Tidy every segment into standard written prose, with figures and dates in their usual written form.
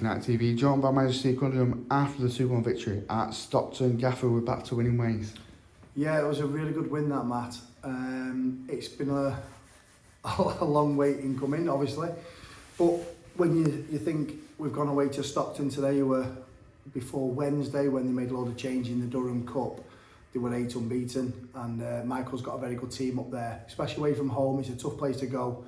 Ashton at TV, joined by manager Cunningham after the 2-1 victory at Stockton. Gaffer, we're back to winning ways. Yeah, it was a really good win, that, Matt. It's been a long wait in coming, obviously. But when you think we've gone away to Stockton today, who were before Wednesday when they made a load of change in the Durham Cup, they were 8 unbeaten, and Michael's got a very good team up there, especially away from home. It's a tough place to go.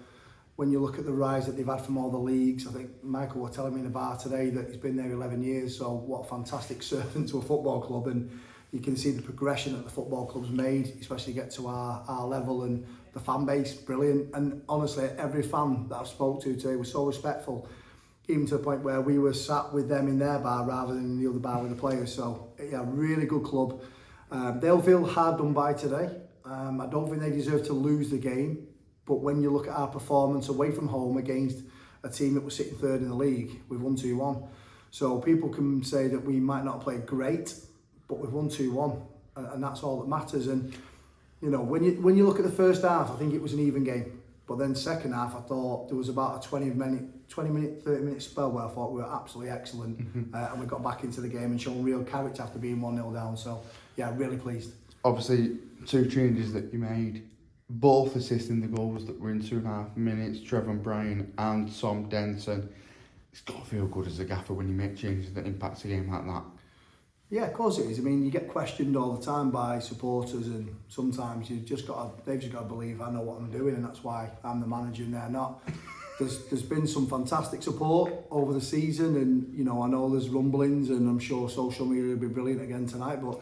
When you look at the rise that they've had from all the leagues, I think Michael was telling me in the bar today that he's been there 11 years, so what a fantastic servant to a football club, and you can see the progression that the football club's made, especially get to our level, and the fan base, brilliant. And honestly, every fan that I've spoke to today was so respectful, even to the point where we were sat with them in their bar rather than in the other bar with the players. So yeah, really good club. They'll feel hard done by today. I don't think they deserve to lose the game. But when you look at our performance away from home against a team that was sitting third in the league, we've won 2-1. So people can say that we might not have played great, but we've won 2-1, and that's all that matters. And you know, when you look at the first half, I think it was an even game. But then second half, I thought there was about a 30 minute spell where I thought we were absolutely excellent, and we got back into the game and shown real character after being 1-0 down. So yeah, really pleased. Obviously, 2 changes that you made, both assisting the goals that were in 2.5 minutes, Trevor and Brian and Tom Denton. It's got to feel good as a gaffer when you make changes that impact a game like that. Yeah, of course it is. I mean, you get questioned all the time by supporters, and sometimes they've just got to believe I know what I'm doing, and that's why I'm the manager and they're not. There's been some fantastic support over the season, and you know, I know there's rumblings, and I'm sure social media will be brilliant again tonight. But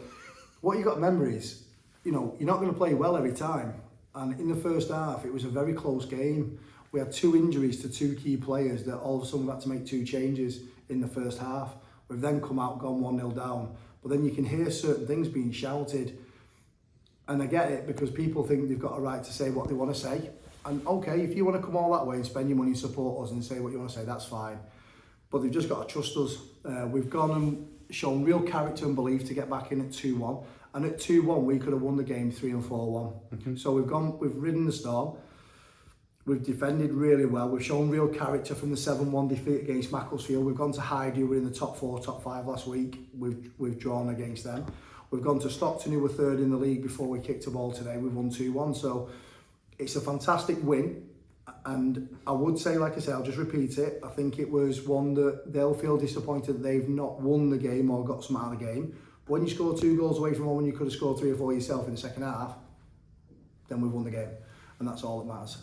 what you got to remember is, you know, you're not going to play well every time. And in the first half, it was a very close game. We had 2 injuries to 2 key players that all of a sudden we had to make 2 changes in the first half. We've then come out, gone 1-0 down. But then you can hear certain things being shouted. And I get it, because people think they've got a right to say what they want to say. And okay, if you want to come all that way and spend your money and support us and say what you want to say, that's fine. But they've just got to trust us. We've gone and shown real character and belief to get back in at 2-1. And at 2-1, we could have won the game 3 and 4-1. So we've ridden the storm. We've defended really well. We've shown real character from the 7-1 defeat against Macclesfield. We've gone to Hyde, who were in the top 4, top 5 last week. We've drawn against them. We've gone to Stockton, who were 3rd in the league before we kicked a ball today. We've won 2-1. So it's a fantastic win. And I would say, like I say, I'll just repeat it. I think it was one that they'll feel disappointed that they've not won the game or got some out of the game. But when you score 2 goals away from home and you could have scored 3 or 4 yourself in the second half, then we've won the game. And that's all that matters.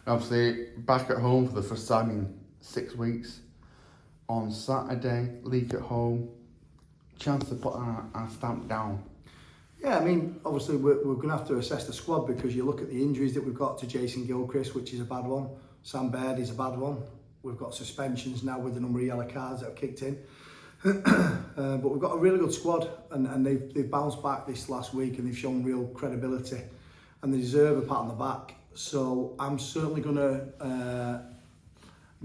Obviously, back at home for the first time in 6 weeks. On Saturday, league at home. Chance to put our stamp down. Yeah, I mean, obviously we're going to have to assess the squad, because you look at the injuries that we've got to Jason Gilchrist, which is a bad one. Sam Baird is a bad one. We've got suspensions now with the number of yellow cards that have kicked in. But we've got a really good squad, and they've bounced back this last week, and they've shown real credibility, and they deserve a pat on the back. So I'm certainly going to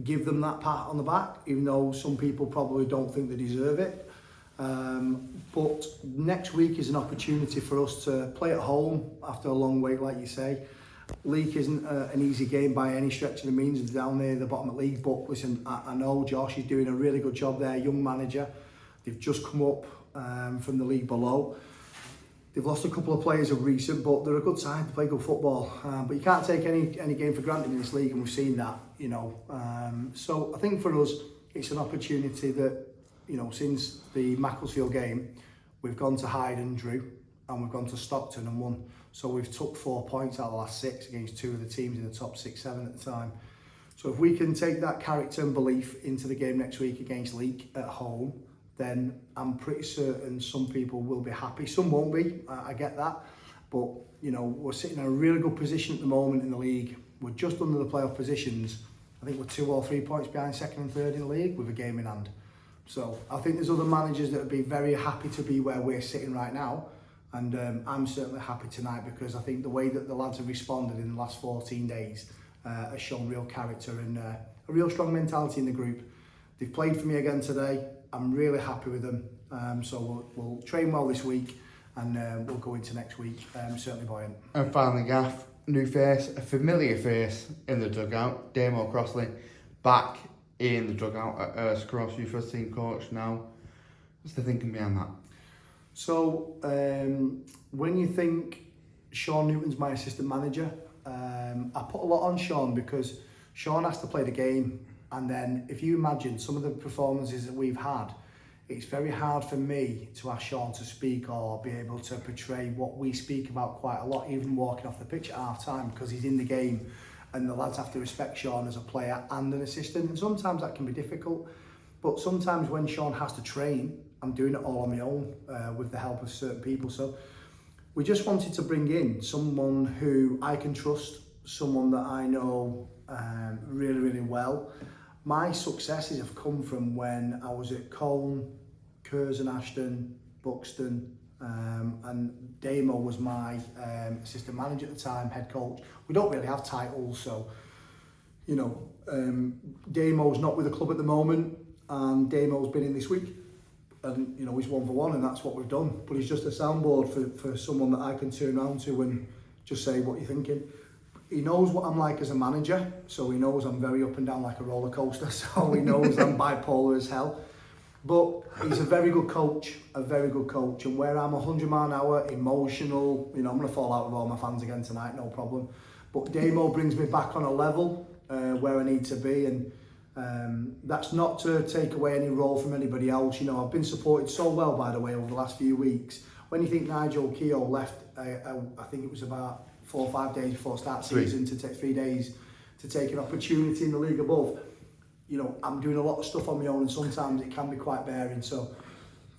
give them that pat on the back, even though some people probably don't think they deserve it. But next week is an opportunity for us to play at home after a long wait, like you say. League isn't an easy game by any stretch of the means. It's down there, the bottom of the league. But listen, I know Josh is doing a really good job there, young manager. They've just come up from the league below. They've lost a couple of players of recent, but they're a good side. They play good football. But you can't take any game for granted in this league, and we've seen that, you know. So I think for us, it's an opportunity that, you know, since the Macclesfield game, we've gone to Hyde and drew, and we've gone to Stockton and won. So we've took 4 points out of the last 6 against 2 of the teams in the top 6, 7 at the time. So if we can take that character and belief into the game next week against Leek at home, then I'm pretty certain some people will be happy. Some won't be, I get that. But, you know, we're sitting in a really good position at the moment in the league. We're just under the playoff positions. I think we're 2 or 3 points behind 2nd and 3rd in the league with a game in hand. So I think there's other managers that would be very happy to be where we're sitting right now. And I'm certainly happy tonight, because I think the way that the lads have responded in the last 14 days has shown real character and a real strong mentality in the group. They've played for me again today. I'm really happy with them. So we'll train well this week, and we'll go into next week certainly buoyant. And finally, Gaff, new face, a familiar face in the dugout, Damo Crossley, back in the dugout at Cross, you first team coach now. What's the thinking behind that? So, when you think Sean Newton's my assistant manager, I put a lot on Sean because Sean has to play the game, and then if you imagine some of the performances that we've had, it's very hard for me to ask Sean to speak or be able to portray what we speak about quite a lot, even walking off the pitch at half time, because he's in the game and the lads have to respect Sean as a player and an assistant, and sometimes that can be difficult. But sometimes when Sean has to train, I'm doing it all on my own with the help of certain people. So we just wanted to bring in someone who I can trust, someone that I know really, really well. My successes have come from when I was at Colne, Curs and Ashton, Buxton, and Damo was my assistant manager at the time, head coach. We don't really have titles, so, you know, Damo's not with the club at the moment, and Damo's been in this week. And, you know, he's 1 for 1, and that's what we've done. But he's just a soundboard for someone that I can turn around to and just say what you're thinking. He knows what I'm like as a manager, so he knows I'm very up and down like a roller coaster, so he knows I'm bipolar as hell. But he's a very good coach, and where I'm 100 mile an hour, emotional, you know, I'm going to fall out with all my fans again tonight, no problem. But Damo brings me back on a level where I need to be, and that's not to take away any role from anybody else. You know, I've been supported so well, by the way, over the last few weeks. When you think Nigel Keogh left, I think it was about 4 or 5 days before start season to take 3 days to take an opportunity in the league above. You know, I'm doing a lot of stuff on my own, and sometimes it can be quite bearing. So,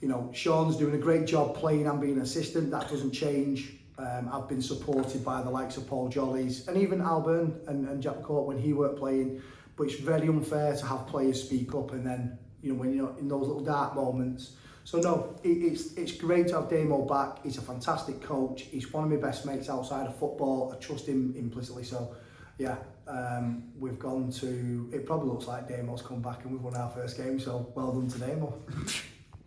you know, Sean's doing a great job playing and being an assistant. That doesn't change. I've been supported by the likes of Paul Jollies and even Alburn and Jack Court when he weren't playing. But it's very unfair to have players speak up, and then, you know, when you're in those little dark moments. So no, it's great to have Damo back. He's a fantastic coach. He's one of my best mates outside of football. I trust him implicitly. So yeah, we've gone to, it probably looks like Damo's come back and we've won our first game. So well done to Damo.